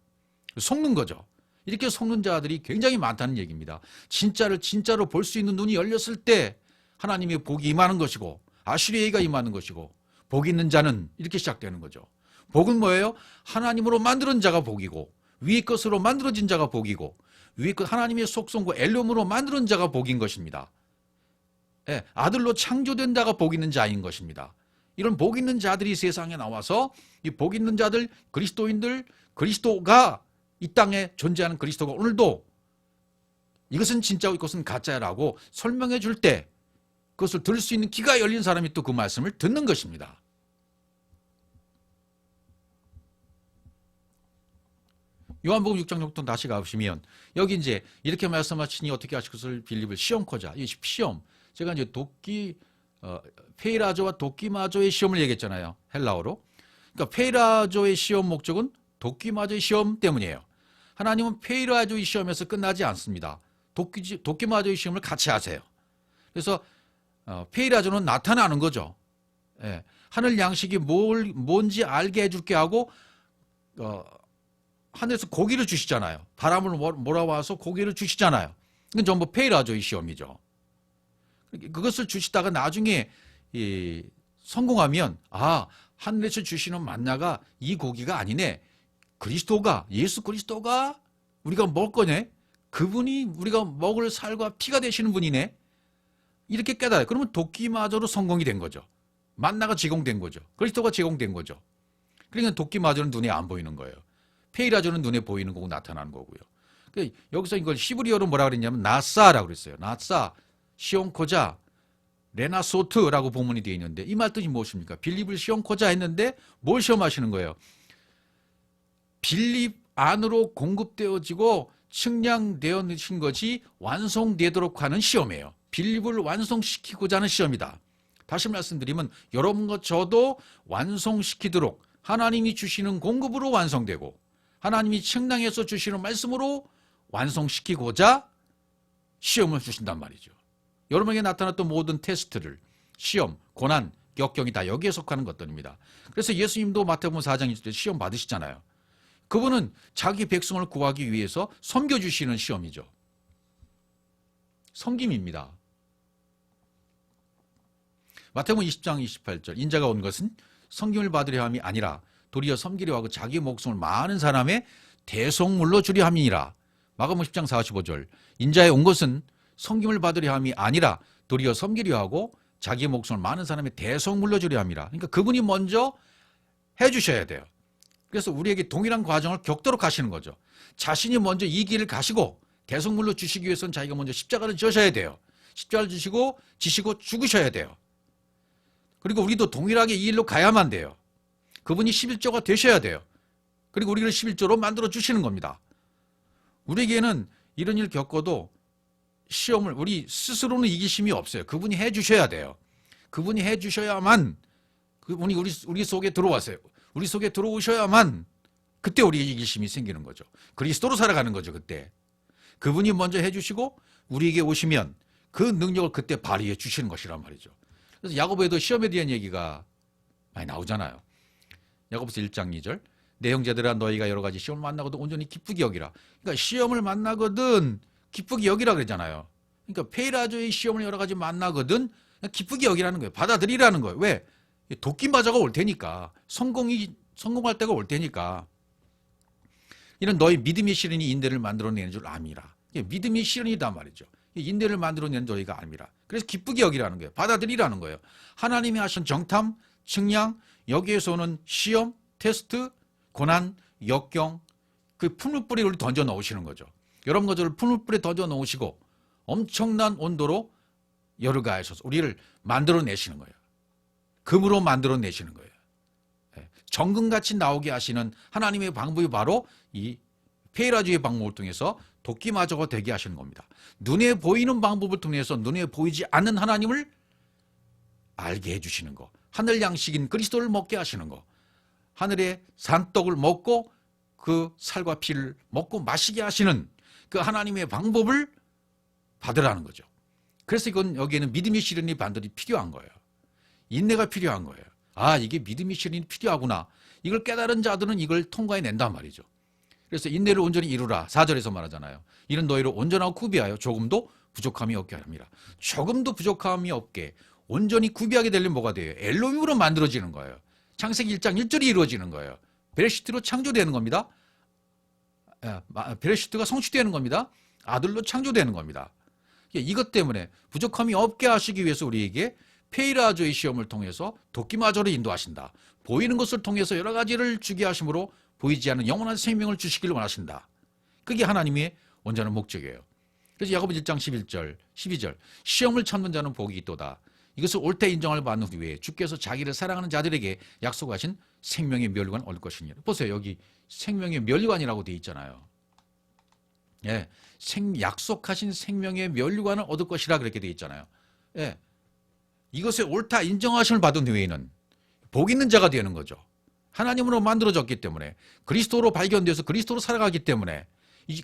속는 거죠. 이렇게 속는 자들이 굉장히 많다는 얘기입니다. 진짜를 진짜로 볼 수 있는 눈이 열렸을 때 하나님의 복이 임하는 것이고 아슈리에이가 임하는 것이고 복 있는 자는 이렇게 시작되는 거죠. 복은 뭐예요? 하나님으로 만드는 자가 복이고 위의 것으로 만들어진 자가 복이고 위의 것 하나님의 속성과 엘롬으로 만드는 자가 복인 것입니다. 예, 아들로 창조된 자가 복 있는 자인 것입니다. 이런 복 있는 자들이 세상에 나와서 이 복 있는 자들, 그리스도인들, 그리스도가 이 땅에 존재하는 그리스도가 오늘도 이것은 진짜고 이것은 가짜라고 설명해 줄 때 그것을 들을 수 있는 귀가 열린 사람이 또 그 말씀을 듣는 것입니다. 요한복음 6장 6절 다시 가보시면 여기 이제 이렇게 말씀하시니 어떻게 하실 것을 빌립을 시험코자, 이 시험. 제가 이제 페이라조와 도끼마조의 시험을 얘기했잖아요. 헬라어로. 그러니까 페이라조의 시험 목적은 도끼마조의 시험 때문이에요. 하나님은 페이라조의 시험에서 끝나지 않습니다. 도끼마조의 시험을 같이 하세요. 그래서 페이라조는 나타나는 거죠. 예, 하늘 양식이 뭔지 알게 해줄게 하고 하늘에서 고기를 주시잖아요. 바람을 몰아와서 고기를 주시잖아요. 이건 전부 페이라조의 시험이죠. 그것을 주시다가 나중에 성공하면 하늘에서 주시는 만나가 이 고기가 아니네. 그리스도가, 예수 그리스도가 우리가 먹을 거네. 그분이 우리가 먹을 살과 피가 되시는 분이네. 이렇게 깨달아요. 그러면 도끼마저로 성공이 된 거죠. 만나가 제공된 거죠. 그리스도가 제공된 거죠. 그러니까 도끼마저는 눈에 안 보이는 거예요. 페이라조는 눈에 보이는 거고 나타나는 거고요. 그러니까 여기서 이걸 히브리어로 뭐라 그랬냐면 나사라고 그랬어요. 나사, 시온코자, 레나소트라고 본문이 되어 있는데 이 말 뜻이 무엇입니까? 빌립을 시온코자 했는데 뭘 시험하시는 거예요? 빌립 안으로 공급되어지고 측량되어진 것이 완성되도록 하는 시험이에요. 빌립을 완성시키고자 하는 시험이다. 다시 말씀드리면 여러분과 저도 완성시키도록 하나님이 주시는 공급으로 완성되고 하나님이 측량해서 주시는 말씀으로 완성시키고자 시험을 주신단 말이죠. 여러분에게 나타났던 모든 테스트를 시험, 고난, 역경이 다 여기에 속하는 것들입니다. 그래서 예수님도 마태복음 4장 1절에 시험 받으시잖아요. 그분은 자기 백성을 구하기 위해서 섬겨주시는 시험이죠. 섬김입니다. 마태복음 20장 28절 인자가 온 것은 섬김을 받으려 함이 아니라 도리어 섬기려 하고 자기 목숨을 많은 사람의 대속물로 주려 함이니라. 마가복음 10장 45절 인자에 온 것은 섬김을 받으려 함이 아니라 도리어 섬기려 하고 자기 목숨을 많은 사람의 대속물로 주려 함이라. 그러니까 그분이 먼저 해주셔야 돼요. 그래서 우리에게 동일한 과정을 겪도록 하시는 거죠. 자신이 먼저 이 길을 가시고 대속물로 주시기 위해서는 자기가 먼저 십자가를 지셔야 돼요. 십자가를 지시고 죽으셔야 돼요. 그리고 우리도 동일하게 이 일로 가야만 돼요. 그분이 11조가 되셔야 돼요. 그리고 우리를 11조로 만들어 주시는 겁니다. 우리에게는 이런 일 겪어도 시험을 우리 스스로는 이길 힘이 없어요. 그분이 해 주셔야 돼요. 그분이 해 주셔야만 그분이 우리 속에 들어왔어요. 우리 속에 들어오셔야만 그때 우리의 이길 힘이 생기는 거죠. 그리스도로 살아가는 거죠. 그때. 그분이 먼저 해 주시고 우리에게 오시면 그 능력을 그때 발휘해 주시는 것이란 말이죠. 그래서 야고보에도 시험에 대한 얘기가 많이 나오잖아요. 야고보서 1장 2절. 내 형제들아 너희가 여러 가지 시험을 만나거든 온전히 기쁘게 여기라. 그러니까 시험을 만나거든 기쁘게 여기라 그러잖아요. 그러니까 페이라조의 시험을 여러 가지 만나거든 기쁘게 여기라는 거예요. 받아들이라는 거예요. 왜? 도끼마저가 올 테니까. 성공할 때가 올 테니까. 이는 너희 믿음의 시련이 인내를 만들어내는 줄 암이라. 믿음의 시련이단 말이죠. 인내를 만들어내는 저희가 암이라. 그래서 기쁘게 여기라는 거예요. 받아들이라는 거예요. 하나님이 하신 정탐, 측량, 여기에서 오는 시험, 테스트, 고난, 역경, 그 풀무불에 던져 넣으시는 거죠. 여러분 것들을 풀무불에 던져 넣으시고 엄청난 온도로 열을 가하셔서 우리를 만들어내시는 거예요. 금으로 만들어내시는 거예요. 정금같이 나오게 하시는 하나님의 방법이 바로 이 페이라주의 방법을 통해서 도끼마저가 되게 하시는 겁니다. 눈에 보이는 방법을 통해서 눈에 보이지 않는 하나님을 알게 해주시는 거. 하늘 양식인 그리스도를 먹게 하시는 거. 하늘의 산떡을 먹고 그 살과 피를 먹고 마시게 하시는 그 하나님의 방법을 받으라는 거죠. 그래서 이건 여기에는 믿음의 시련이 반드시 필요한 거예요. 인내가 필요한 거예요. 아, 이게 믿음의 시련이 필요하구나. 이걸 깨달은 자들은 이걸 통과해낸단 말이죠. 그래서 인내를 온전히 이루라. 4절에서 말하잖아요. 이는 너희를 온전하고 구비하여 조금도 부족함이 없게 하랍니다. 조금도 부족함이 없게 온전히 구비하게 되려면 뭐가 돼요? 엘로힘으로 만들어지는 거예요. 창세기 1장 1절이 이루어지는 거예요. 베레시트로 창조되는 겁니다. 베레시트가 성취되는 겁니다. 아들로 창조되는 겁니다. 이것 때문에 부족함이 없게 하시기 위해서 우리에게 페이라조의 시험을 통해서 도끼마저로 인도하신다. 보이는 것을 통해서 여러 가지를 주게 하심으로 보이지 않는 영원한 생명을 주시기를 원하신다. 그게 하나님의 온전한 목적이에요. 그래서 야고보 1장 11절, 12절 시험을 참는 자는 복이 있도다. 이것을 옳게 인정을 받는 후에 주께서 자기를 사랑하는 자들에게 약속하신 생명의 멸류관 얻을 것이니라. 보세요. 여기 생명의 멸류관이라고 되어 있잖아요. 예, 약속하신 생명의 멸류관을 얻을 것이라 그렇게 되어 있잖아요. 예, 이것을 옳다 인정하심을 받은 후에는 복 있는 자가 되는 거죠. 하나님으로 만들어졌기 때문에 그리스도로 발견돼서 그리스도로 살아가기 때문에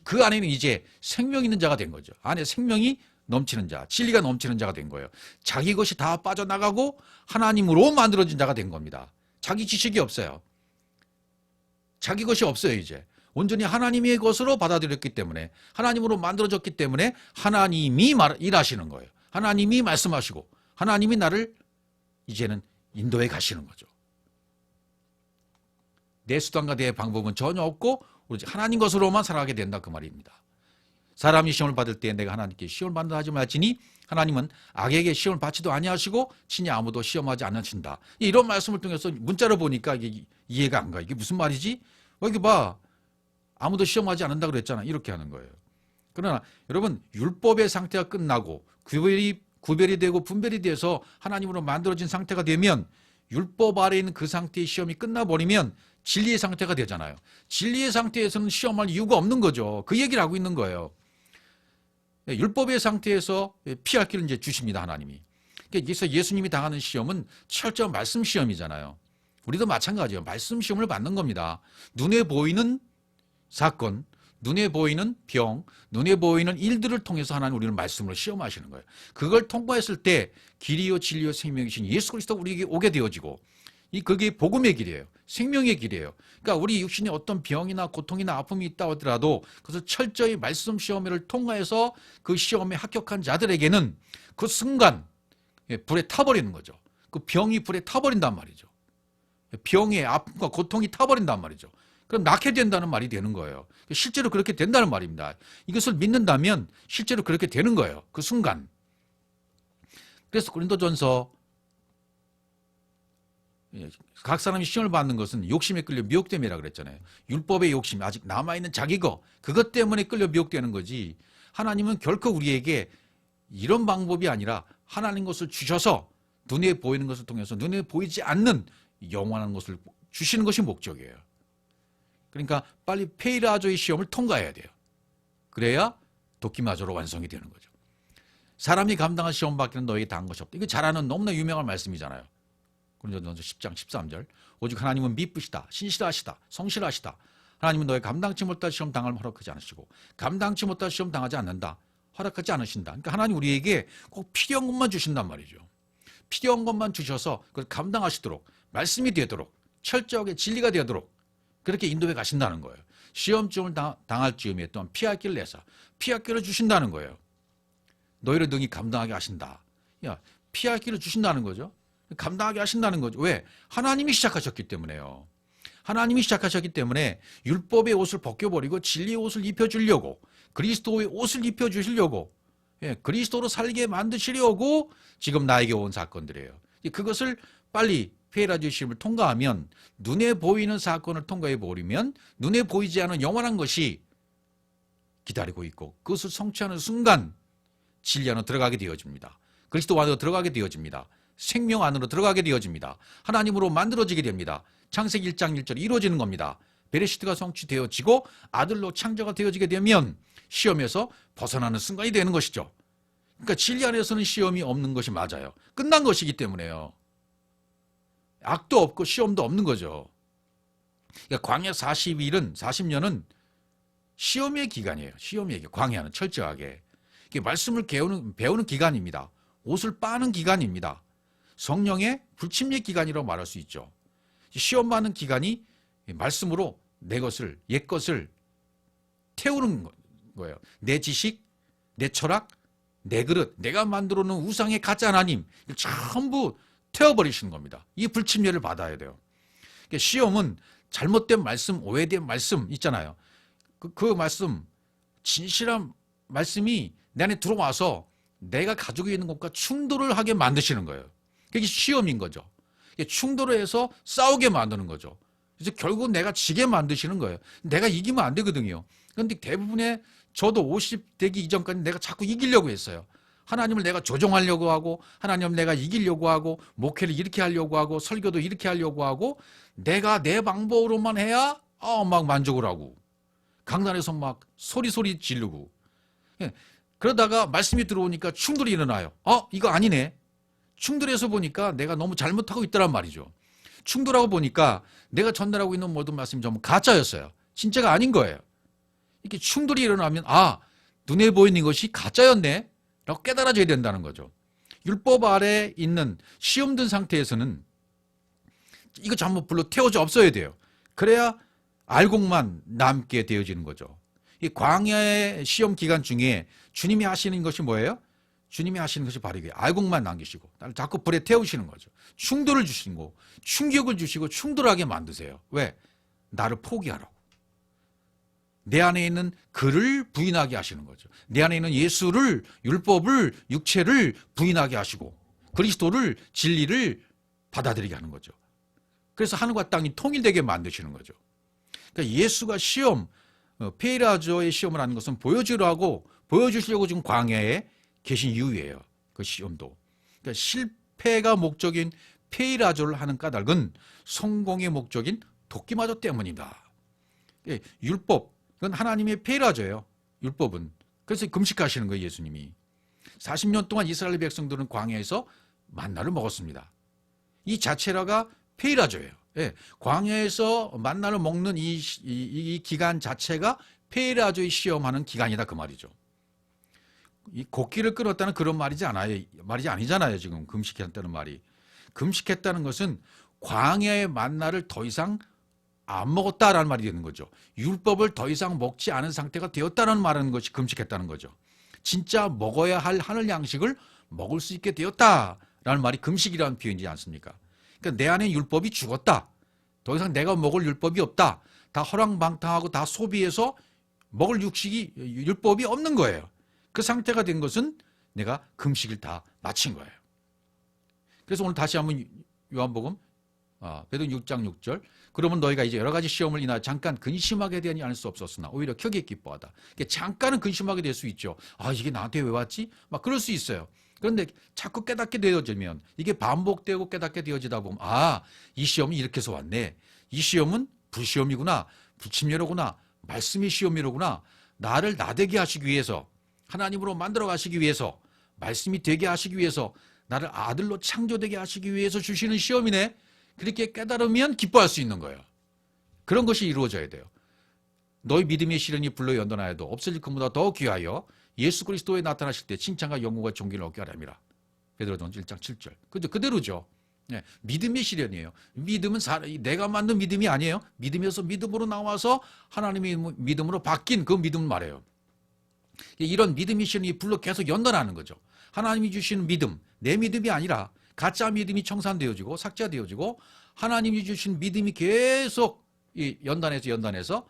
그 안에는 이제 생명 있는 자가 된 거죠. 안에 생명이 넘치는 자, 진리가 넘치는 자가 된 거예요. 자기 것이 다 빠져나가고 하나님으로 만들어진 자가 된 겁니다. 자기 지식이 없어요. 자기 것이 없어요. 이제 온전히 하나님의 것으로 받아들였기 때문에 하나님으로 만들어졌기 때문에 하나님이 일하시는 거예요. 하나님이 말씀하시고 하나님이 나를 이제는 인도해 가시는 거죠. 내 수단과 내 방법은 전혀 없고 오직 하나님 것으로만 살아가게 된다 그 말입니다. 사람이 시험을 받을 때 내가 하나님께 시험을 받는다 하지 말지니 하나님은 악에게 시험을 받지도 아니하시고 친히 아무도 시험하지 않으신다. 이런 말씀을 통해서 문자를 보니까 이게 이해가 안 가. 이게 무슨 말이지? 여기 봐. 아무도 시험하지 않는다 그랬잖아. 이렇게 하는 거예요. 그러나 여러분 율법의 상태가 끝나고 구별이 되고 분별이 돼서 하나님으로 만들어진 상태가 되면 율법 아래에 있는 그 상태의 시험이 끝나버리면 진리의 상태가 되잖아요. 진리의 상태에서는 시험할 이유가 없는 거죠. 그 얘기를 하고 있는 거예요. 율법의 상태에서 피할 길을 이제 주십니다. 하나님이. 그래서 예수님이 당하는 시험은 철저한 말씀 시험이잖아요. 우리도 마찬가지예요. 말씀 시험을 받는 겁니다. 눈에 보이는 사건, 눈에 보이는 병, 눈에 보이는 일들을 통해서 하나님 우리는 말씀으로 시험하시는 거예요. 그걸 통과했을 때 길이요 진리요 생명이신 예수 그리스도가 우리에게 오게 되어지고 그게 복음의 길이에요. 생명의 길이에요. 그러니까 우리 육신에 어떤 병이나 고통이나 아픔이 있다 하더라도 그것을 철저히 말씀 시험을 통과해서 그 시험에 합격한 자들에게는 그 순간 불에 타버리는 거죠. 그 병이 불에 타버린단 말이죠. 병의 아픔과 고통이 타버린단 말이죠. 그럼 낳게 된다는 말이 되는 거예요. 실제로 그렇게 된다는 말입니다. 이것을 믿는다면 실제로 그렇게 되는 거예요. 그 순간. 그래서 고린도전서 각 사람이 시험을 받는 것은 욕심에 끌려 미혹됨이라 그랬잖아요. 율법의 욕심, 아직 남아있는 자기 거, 그것 때문에 끌려 미혹되는 거지. 하나님은 결코 우리에게 이런 방법이 아니라 하나님 것을 주셔서 눈에 보이는 것을 통해서 눈에 보이지 않는 영원한 것을 주시는 것이 목적이에요. 그러니까 빨리 페이라조의 시험을 통과해야 돼요. 그래야 도끼마저로 완성이 되는 거죠. 사람이 감당할 시험 밖에는 너에게 당한 것이 없다. 이거 잘 아는 너무나 유명한 말씀이잖아요. 고린도전서 10장 13절. 오직 하나님은 미쁘시다, 신실하시다, 성실하시다. 하나님은 너의 감당치 못할 시험 당할 허락하지 않으시고 감당치 못할 시험 당하지 않는다. 허락하지 않으신다. 그러니까 하나님 우리에게 꼭 필요한 것만 주신단 말이죠. 필요한 것만 주셔서 그걸 감당하시도록, 말씀이 되도록, 철저하게 진리가 되도록 그렇게 인도해 가신다는 거예요. 시험증을 당할 즈음에 또한 피할 길을 내서 피할 길을 주신다는 거예요. 너희를 능히 감당하게 하신다. 야, 피할 길을 주신다는 거죠. 감당하게 하신다는 거죠. 왜? 하나님이 시작하셨기 때문에요. 하나님이 시작하셨기 때문에 율법의 옷을 벗겨버리고 진리의 옷을 입혀주려고, 그리스도의 옷을 입혀주시려고, 그리스도로 살게 만드시려고 지금 나에게 온 사건들이에요. 그것을 빨리 페이라조의 시험을 통과하면, 눈에 보이는 사건을 통과해 버리면 눈에 보이지 않은 영원한 것이 기다리고 있고 그것을 성취하는 순간 진리 안으로 들어가게 되어집니다. 그리스도 안으로 들어가게 되어집니다. 생명 안으로 들어가게 되어집니다. 하나님으로 만들어지게 됩니다. 창세기 1장 1절이 이루어지는 겁니다. 베레시트가 성취되어지고 아들로 창조가 되어지게 되면 시험에서 벗어나는 순간이 되는 것이죠. 그러니까 진리 안에서는 시험이 없는 것이 맞아요. 끝난 것이기 때문에요. 악도 없고 시험도 없는 거죠. 그러니까 광야 40년은 시험의 기간이에요. 시험의 기간. 광야는 철저하게. 말씀을 배우는 기간입니다. 옷을 빠는 기간입니다. 성령의 불침례 기간이라고 말할 수 있죠. 시험 받는 기간이 말씀으로 내 것을, 옛 것을 태우는 거예요. 내 지식, 내 철학, 내 그릇, 내가 만들어 놓은 우상의 가짜 하나님 전부 태워버리시는 겁니다. 이 불침례를 받아야 돼요. 그러니까 시험은 잘못된 말씀, 오해된 말씀 있잖아요. 그 말씀, 진실한 말씀이 내 안에 들어와서 내가 가지고 있는 것과 충돌을 하게 만드시는 거예요. 그게 시험인 거죠. 충돌을 해서 싸우게 만드는 거죠. 그래서 결국 내가 지게 만드시는 거예요. 내가 이기면 안 되거든요. 그런데 대부분의 저도 50 되기 이전까지 내가 자꾸 이기려고 했어요. 하나님을 내가 조종하려고 하고, 하나님을 내가 이기려고 하고, 목회를 이렇게 하려고 하고, 설교도 이렇게 하려고 하고, 내가 내 방법으로만 해야 막 만족을 하고, 강단에서 막 소리 지르고. 그러다가 말씀이 들어오니까 충돌이 일어나요. 이거 아니네. 충돌해서 보니까 내가 너무 잘못하고 있더란 말이죠. 충돌하고 보니까 내가 전달하고 있는 모든 말씀이 전부 가짜였어요. 진짜가 아닌 거예요. 이렇게 충돌이 일어나면 눈에 보이는 것이 가짜였네 라고 깨달아져야 된다는 거죠. 율법 아래 있는 시험 든 상태에서는 이거 전부 불로 태워져 없어야 돼요. 그래야 알곡만 남게 되어지는 거죠. 이 광야의 시험 기간 중에 주님이 하시는 것이 뭐예요? 주님이 하시는 것이 바로 이게 알곡만 남기시고 나를 자꾸 불에 태우시는 거죠. 충돌을 주시고 충격을 주시고 충돌하게 만드세요. 왜? 나를 포기하라고. 내 안에 있는 그를 부인하게 하시는 거죠. 내 안에 있는 예수를, 율법을, 육체를 부인하게 하시고 그리스도를, 진리를 받아들이게 하는 거죠. 그래서 하늘과 땅이 통일되게 만드시는 거죠. 그러니까 예수가 시험, 페이라조의 시험을 하는 것은 보여주시려고 지금 광야에 계신 이유예요. 그 시험도. 그러니까 실패가 목적인 페이라조를 하는 까닭은 성공의 목적인 도끼마저 때문이다. 율법, 그건 하나님의 페이라조예요. 율법은. 그래서 금식하시는 거예요, 예수님이. 40년 동안 이스라엘 백성들은 광야에서 만나를 먹었습니다. 이 자체라가 페이라조예요. 광야에서 만나를 먹는 이 기간 자체가 페이라조의 시험하는 기간이다 그 말이죠. 이 곡기를 끊었다는 그런 말이지 아니잖아요. 지금 금식했다는 말이. 금식했다는 것은 광야의 만나를 더 이상 안 먹었다라는 말이 되는 거죠. 율법을 더 이상 먹지 않은 상태가 되었다는 말하는 것이 금식했다는 거죠. 진짜 먹어야 할 하늘 양식을 먹을 수 있게 되었다라는 말이 금식이라는 표현이지 않습니까? 그러니까 내 안에 율법이 죽었다. 더 이상 내가 먹을 율법이 없다. 다 허랑방탕하고 다 소비해서 먹을 율법이 없는 거예요. 그 상태가 된 것은 내가 금식을 다 마친 거예요. 그래서 오늘 다시 한번 요한복음 베드로 6장 6절. 그러면 너희가 이제 여러 가지 시험을 인하여 잠깐 근심하게 되니 않을 수 없었으나 오히려 크게 기뻐하다. 잠깐은 근심하게 될 수 있죠. 이게 나한테 왜 왔지? 막 그럴 수 있어요. 그런데 자꾸 깨닫게 되어지면 이게 반복되고 깨닫게 되어지다 보면 이 시험이 이렇게 해서 왔네. 이 시험은 불시험이구나. 불침례로구나. 말씀이 시험이로구나. 나를 나되게 하시기 위해서, 하나님으로 만들어 가시기 위해서, 말씀이 되게 하시기 위해서, 나를 아들로 창조되게 하시기 위해서 주시는 시험이네. 그렇게 깨달으면 기뻐할 수 있는 거예요. 그런 것이 이루어져야 돼요. 너희 믿음의 시련이 불러 연단하여도 없어질 것보다 더 귀하여 예수 그리스도에 나타나실 때 칭찬과 영광과 존귀를 얻게 하랍니다. 베드로전서 1장 7절. 그대로죠. 믿음의 시련이에요. 믿음은 내가 만든 믿음이 아니에요. 믿음에서 믿음으로 나와서 하나님의 믿음으로 바뀐 그 믿음을 말해요. 이런 믿음의 시련이 불러 계속 연단하는 거죠. 하나님이 주시는 믿음, 내 믿음이 아니라 가짜 믿음이 청산되어지고 삭제되어지고 하나님이 주신 믿음이 계속 연단해서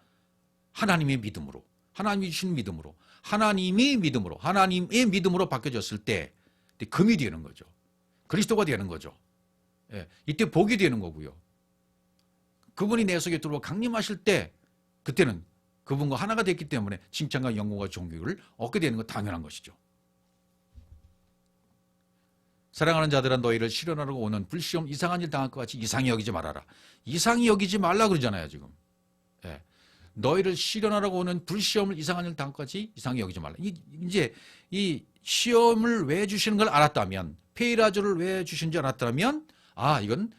하나님의 믿음으로, 하나님이 주신 믿음으로, 하나님의 믿음으로 바뀌어졌을 때 금이 되는 거죠. 그리스도가 되는 거죠. 이때 복이 되는 거고요. 그분이 내 속에 들어와 강림하실 때 그때는 그분과 하나가 됐기 때문에 칭찬과 영광과 존귀를 얻게 되는 건 당연한 것이죠. 사랑하는 자들아 너희를 시련하러 오는 불시험 이상한 일 당할 것 같이 이상히 여기지 말아라. 이상히 여기지 말라 그러잖아요 지금. 너희를 시련하러 오는 불시험을 이상한 일 당할 것 같이 이상히 여기지 말라. 이제 이 시험을 왜 주시는 걸 알았다면, 페이라조를 왜 주신지 알았다면 이건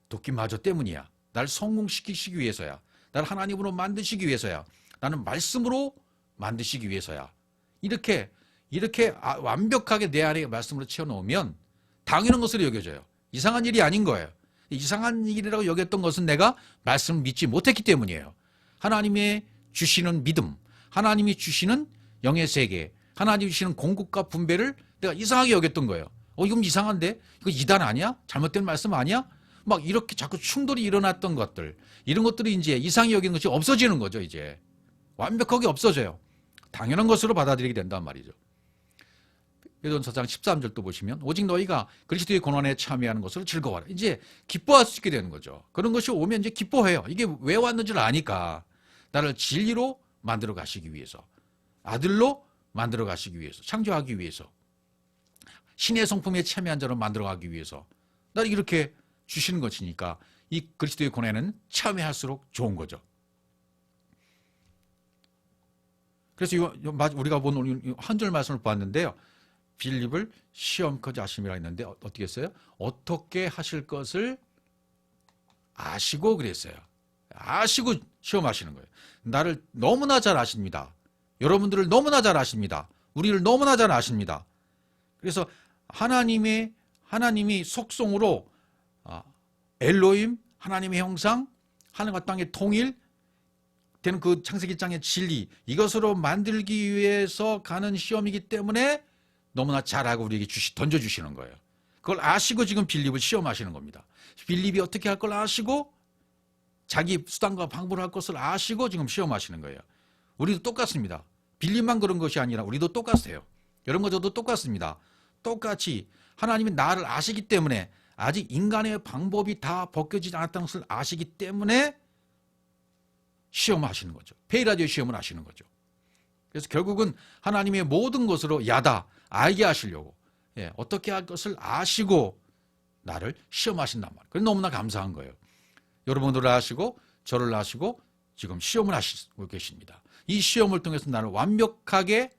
도끼마저 때문이야. 날 성공시키시기 위해서야. 날 하나님으로 만드시기 위해서야. 나는 말씀으로 만드시기 위해서야. 이렇게 완벽하게 내 안에 말씀으로 채워놓으면 당연한 것으로 여겨져요. 이상한 일이 아닌 거예요. 이상한 일이라고 여겼던 것은 내가 말씀을 믿지 못했기 때문이에요. 하나님의 주시는 믿음, 하나님이 주시는 영의 세계, 하나님이 주시는 공급과 분배를 내가 이상하게 여겼던 거예요. 이건 이상한데? 이거 이단 아니야? 잘못된 말씀 아니야? 막 이렇게 자꾸 충돌이 일어났던 것들, 이런 것들이 이제 이상히 여기는 것이 없어지는 거죠, 이제. 완벽하게 없어져요. 당연한 것으로 받아들이게 된단 말이죠. 베드로전서 4장 13절도 보시면 오직 너희가 그리스도의 고난에 참여하는 것으로 즐거워라. 이제 기뻐할 수 있게 되는 거죠. 그런 것이 오면 이제 기뻐해요. 이게 왜 왔는지를 아니까. 나를 진리로 만들어 가시기 위해서, 아들로 만들어 가시기 위해서, 창조하기 위해서, 신의 성품에 참여한 자로 만들어 가기 위해서 나를 이렇게 주시는 것이니까 이 그리스도의 고난에는 참여할수록 좋은 거죠. 그래서 우리가 본 한 절 말씀을 보았는데요. 빌립을 시험까지 하심이라 했는데 어떻게 했어요? 어떻게 하실 것을 아시고 그랬어요. 아시고 시험하시는 거예요. 나를 너무나 잘 아십니다. 여러분들을 너무나 잘 아십니다. 우리를 너무나 잘 아십니다. 그래서 하나님이 속성으로 엘로힘, 하나님의 형상, 하늘과 땅의 통일 되는 그 창세기 장의 진리, 이것으로 만들기 위해서 가는 시험이기 때문에 너무나 잘하고 우리에게 던져주시는 거예요. 그걸 아시고 지금 빌립을 시험하시는 겁니다. 빌립이 어떻게 할 걸 아시고 자기 수단과 방법을 할 것을 아시고 지금 시험하시는 거예요. 우리도 똑같습니다. 빌립만 그런 것이 아니라 우리도 똑같아요. 여러분과 저도 똑같습니다. 똑같이 하나님이 나를 아시기 때문에, 아직 인간의 방법이 다 벗겨지지 않았다는 것을 아시기 때문에 시험하시는 거죠. 페이라디오 시험을 하시는 거죠. 그래서 결국은 하나님의 모든 것으로 알게 하시려고, 어떻게 할 것을 아시고 나를 시험하신단 말이에요. 그래서 너무나 감사한 거예요. 여러분들을 아시고 저를 아시고 지금 시험을 하시고 계십니다. 이 시험을 통해서 나를 완벽하게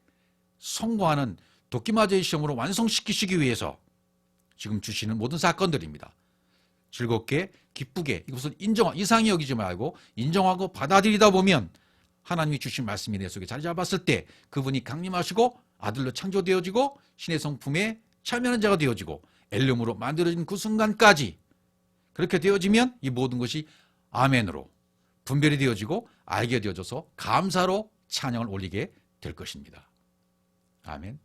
성공하는 도끼마저의 시험으로 완성시키시기 위해서 지금 주시는 모든 사건들입니다. 즐겁게 기쁘게 이것을 이상히 여기지 말고 인정하고 받아들이다 보면 하나님이 주신 말씀이 내 속에 자리 잡았을 때 그분이 강림하시고 아들로 창조되어지고 신의 성품에 참여하는 자가 되어지고 엘름으로 만들어진 그 순간까지 그렇게 되어지면 이 모든 것이 아멘으로 분별이 되어지고 알게 되어져서 감사로 찬양을 올리게 될 것입니다. 아멘.